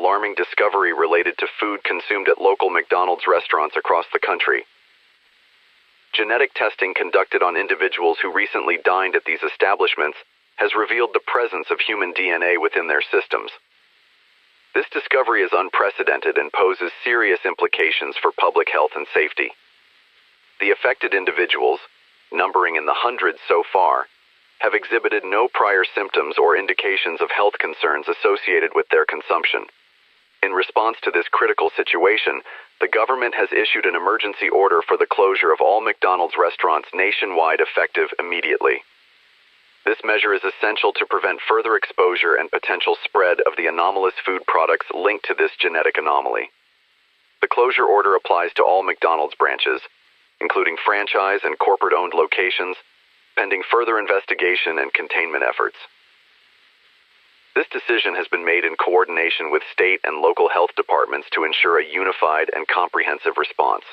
alarming discovery related to food consumed at local McDonald's restaurants across the country. Genetic testing conducted on individuals who recently dined at these establishments has revealed the presence of human DNA within their systems. This discovery is unprecedented and poses serious implications for public health and safety. The affected individuals, numbering in the hundreds so far, have exhibited no prior symptoms or indications of health concerns associated with their consumption. In response to this critical situation, the government has issued an emergency order for the closure of all McDonald's restaurants nationwide effective immediately. This measure is essential to prevent further exposure and potential spread of the anomalous food products linked to this genetic anomaly. The closure order applies to all McDonald's branches, including franchise and corporate-owned locations, pending further investigation and containment efforts. This decision has been made in coordination with state and local health departments to ensure a unified and comprehensive response.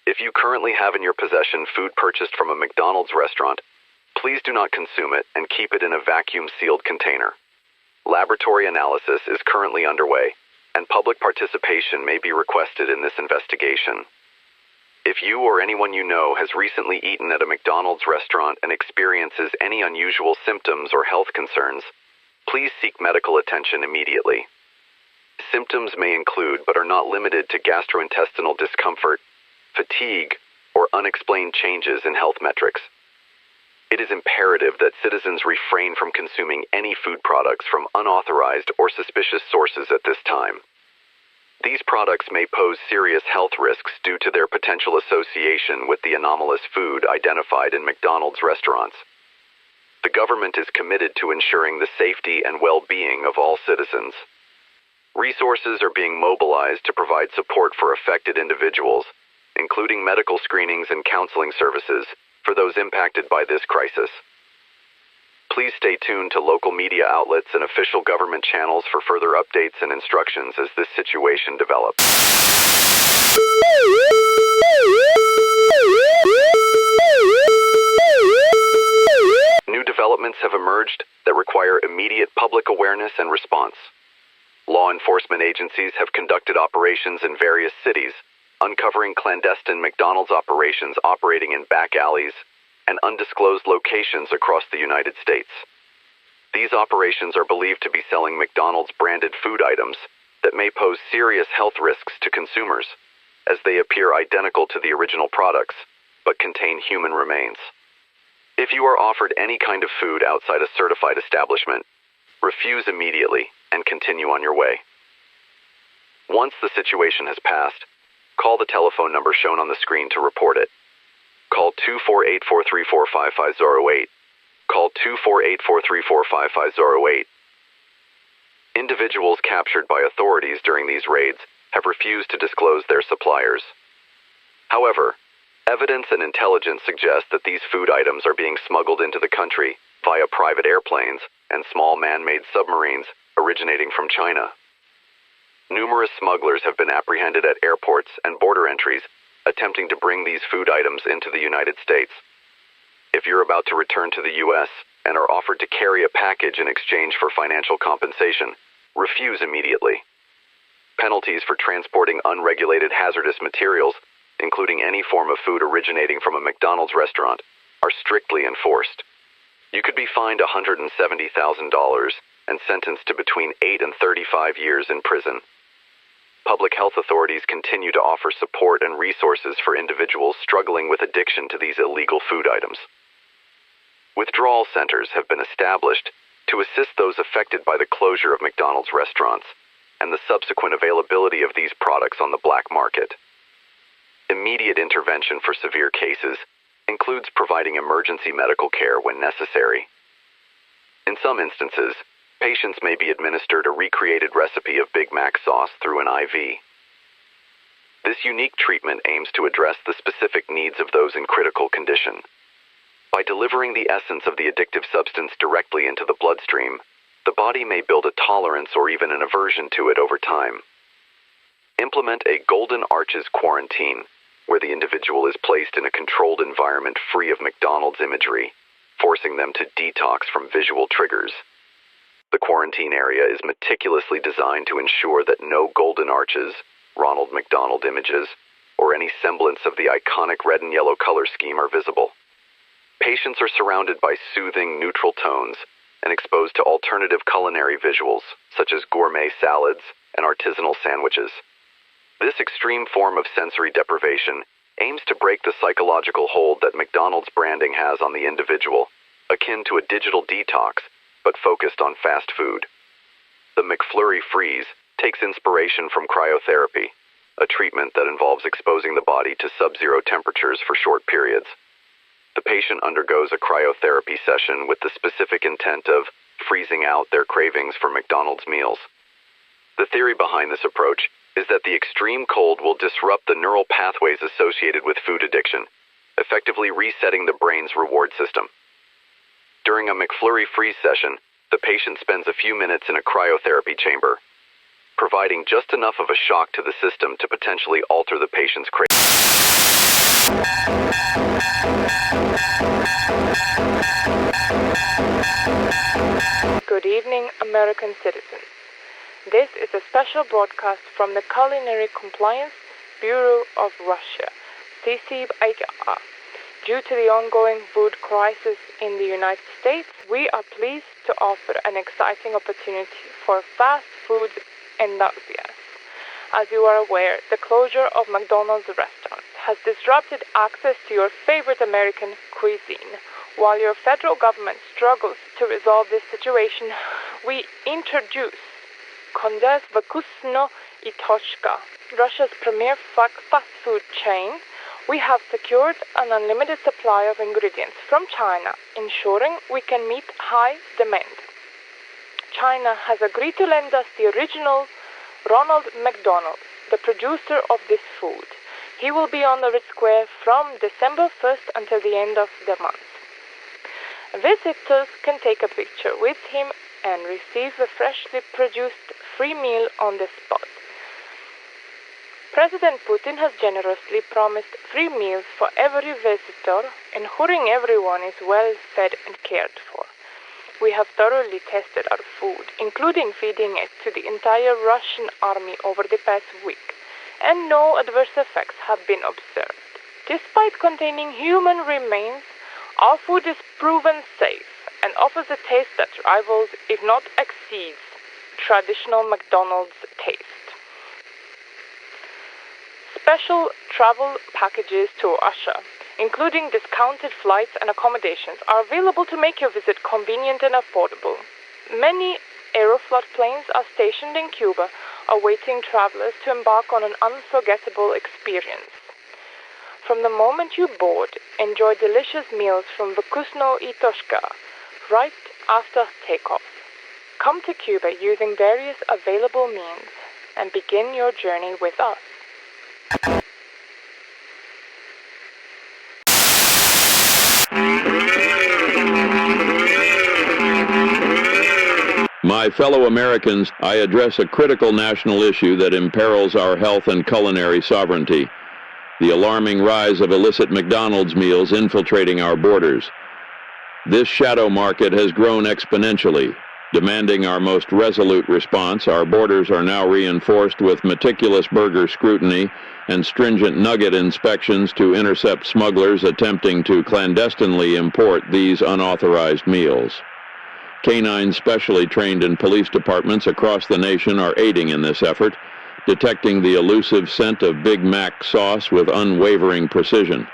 If you currently have in your possession food purchased from a McDonald's restaurant, please do not consume it and keep it in a vacuum-sealed container. Laboratory analysis is currently underway, and public participation may be requested in this investigation. If you or anyone you know has recently eaten at a McDonald's restaurant and experiences any unusual symptoms or health concerns, please seek medical attention immediately. Symptoms may include, but are not limited to, gastrointestinal discomfort, fatigue, or unexplained changes in health metrics. It is imperative that citizens refrain from consuming any food products from unauthorized or suspicious sources at this time. These products may pose serious health risks due to their potential association with the anomalous food identified in McDonald's restaurants. The government is committed to ensuring the safety and well-being of all citizens. Resources are being mobilized to provide support for affected individuals, including medical screenings and counseling services for those impacted by this crisis. Please stay tuned to local media outlets and official government channels for further updates and instructions as this situation develops. New developments have emerged that require immediate public awareness and response. Law enforcement agencies have conducted operations in various cities, uncovering clandestine McDonald's operations operating in back alleys and undisclosed locations across the United States. These operations are believed to be selling McDonald's branded food items that may pose serious health risks to consumers, as they appear identical to the original products, but contain human remains. If you are offered any kind of food outside a certified establishment, refuse immediately and continue on your way. Once the situation has passed, call the telephone number shown on the screen to report it. Call 248-434-5508. Call 248-434-5508. Individuals captured by authorities during these raids have refused to disclose their suppliers. However, evidence and intelligence suggest that these food items are being smuggled into the country via private airplanes and small man-made submarines originating from China. Numerous smugglers have been apprehended at airports and border entries attempting to bring these food items into the United States. If you're about to return to the U.S. and are offered to carry a package in exchange for financial compensation, refuse immediately. Penalties for transporting unregulated hazardous materials, including any form of food originating from a McDonald's restaurant, are strictly enforced. You could be fined $170,000 and sentenced to between 8 and 35 years in prison. Public health authorities continue to offer support and resources for individuals struggling with addiction to these illegal food items. Withdrawal centers have been established to assist those affected by the closure of McDonald's restaurants and the subsequent availability of these products on the black market. Immediate intervention for severe cases includes providing emergency medical care when necessary. In some instances, patients may be administered a recreated recipe of Big Mac sauce through an IV. This unique treatment aims to address the specific needs of those in critical condition. By delivering the essence of the addictive substance directly into the bloodstream, the body may build a tolerance or even an aversion to it over time. Implement a Golden Arches quarantine, where the individual is placed in a controlled environment free of McDonald's imagery, forcing them to detox from visual triggers. The quarantine area is meticulously designed to ensure that no golden arches, Ronald McDonald images, or any semblance of the iconic red and yellow color scheme are visible. Patients are surrounded by soothing, neutral tones and exposed to alternative culinary visuals, such as gourmet salads and artisanal sandwiches. This extreme form of sensory deprivation aims to break the psychological hold that McDonald's branding has on the individual, akin to a digital detox, but focused on fast food. The McFlurry Freeze takes inspiration from cryotherapy, a treatment that involves exposing the body to sub-zero temperatures for short periods. The patient undergoes a cryotherapy session with the specific intent of freezing out their cravings for McDonald's meals. The theory behind this approach is that the extreme cold will disrupt the neural pathways associated with food addiction, effectively resetting the brain's reward system. During a McFlurry Freeze session, the patient spends a few minutes in a cryotherapy chamber, providing just enough of a shock to the system to potentially alter the patient's cravings. Good evening, American citizens. This is a special broadcast from the Culinary Compliance Bureau of Russia, SCP-5962. Due to the ongoing food crisis in the United States, we are pleased to offer an exciting opportunity for fast food enthusiasts. As you are aware, the closure of McDonald's restaurants has disrupted access to your favorite American cuisine. While your federal government struggles to resolve this situation, we introduce Kondes Vkusno Itoshka, Russia's premier fast food chain. We have secured an unlimited supply of ingredients from China, ensuring we can meet high demand. China has agreed to lend us the original Ronald McDonald, the producer of this food. He will be on the Red Square from December 1st until the end of the month. Visitors can take a picture with him and receive a freshly produced free meal on the spot. President Putin has generously promised free meals for every visitor, ensuring everyone is well fed and cared for. We have thoroughly tested our food, including feeding it to the entire Russian army over the past week, and no adverse effects have been observed. Despite containing human remains, our food is proven safe and offers a taste that rivals, if not exceeds, traditional McDonald's taste. Special travel packages to Russia, including discounted flights and accommodations, are available to make your visit convenient and affordable. Many Aeroflot planes are stationed in Cuba, awaiting travelers to embark on an unforgettable experience. From the moment you board, enjoy delicious meals from Vkusno Itoshka right after takeoff. Come to Cuba using various available means and begin your journey with us. My fellow Americans, I address a critical national issue that imperils our health and culinary sovereignty: the alarming rise of illicit McDonald's meals infiltrating our borders. This shadow market has grown exponentially. Demanding our most resolute response, our borders are now reinforced with meticulous burger scrutiny and stringent nugget inspections to intercept smugglers attempting to clandestinely import these unauthorized meals. Canines specially trained in police departments across the nation are aiding in this effort, detecting the elusive scent of Big Mac sauce with unwavering precision.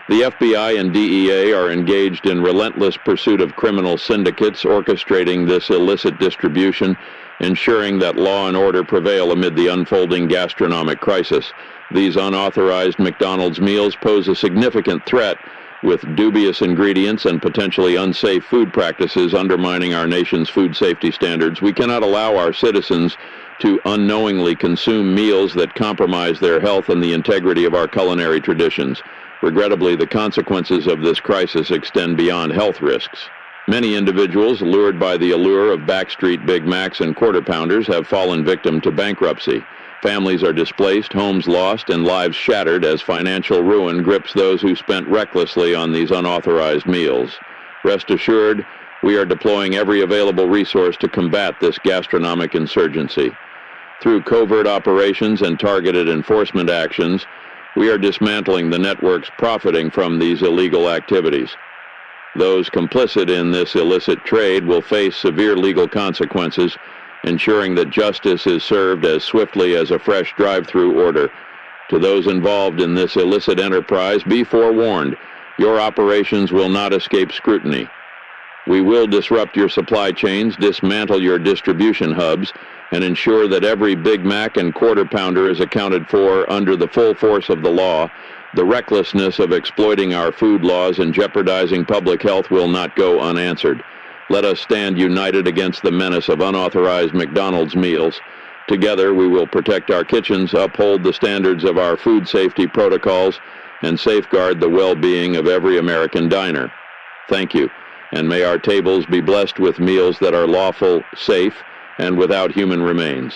The FBI and DEA are engaged in relentless pursuit of criminal syndicates orchestrating this illicit distribution, ensuring that law and order prevail amid the unfolding gastronomic crisis. These unauthorized McDonald's meals pose a significant threat, with dubious ingredients and potentially unsafe food practices undermining our nation's food safety standards. We cannot allow our citizens to unknowingly consume meals that compromise their health and the integrity of our culinary traditions. Regrettably, the consequences of this crisis extend beyond health risks. Many individuals, lured by the allure of backstreet Big Macs and Quarter Pounders, have fallen victim to bankruptcy. Families are displaced, homes lost, and lives shattered as financial ruin grips those who spent recklessly on these unauthorized meals. Rest assured, We are deploying every available resource to combat this gastronomic insurgency. Through covert operations and targeted enforcement actions, we are dismantling the networks profiting from these illegal activities. Those complicit in this illicit trade will face severe legal consequences, ensuring that justice is served as swiftly as a fresh drive-through order. To those involved in this illicit enterprise, be forewarned, your operations will not escape scrutiny. We will disrupt your supply chains, dismantle your distribution hubs, and ensure that every Big Mac and Quarter Pounder is accounted for under the full force of the law. The recklessness of exploiting our food laws and jeopardizing public health will not go unanswered. Let us stand united against the menace of unauthorized McDonald's meals. Together, we will protect our kitchens, uphold the standards of our food safety protocols, and safeguard the well-being of every American diner. Thank you, and may our tables be blessed with meals that are lawful, safe, and without human remains.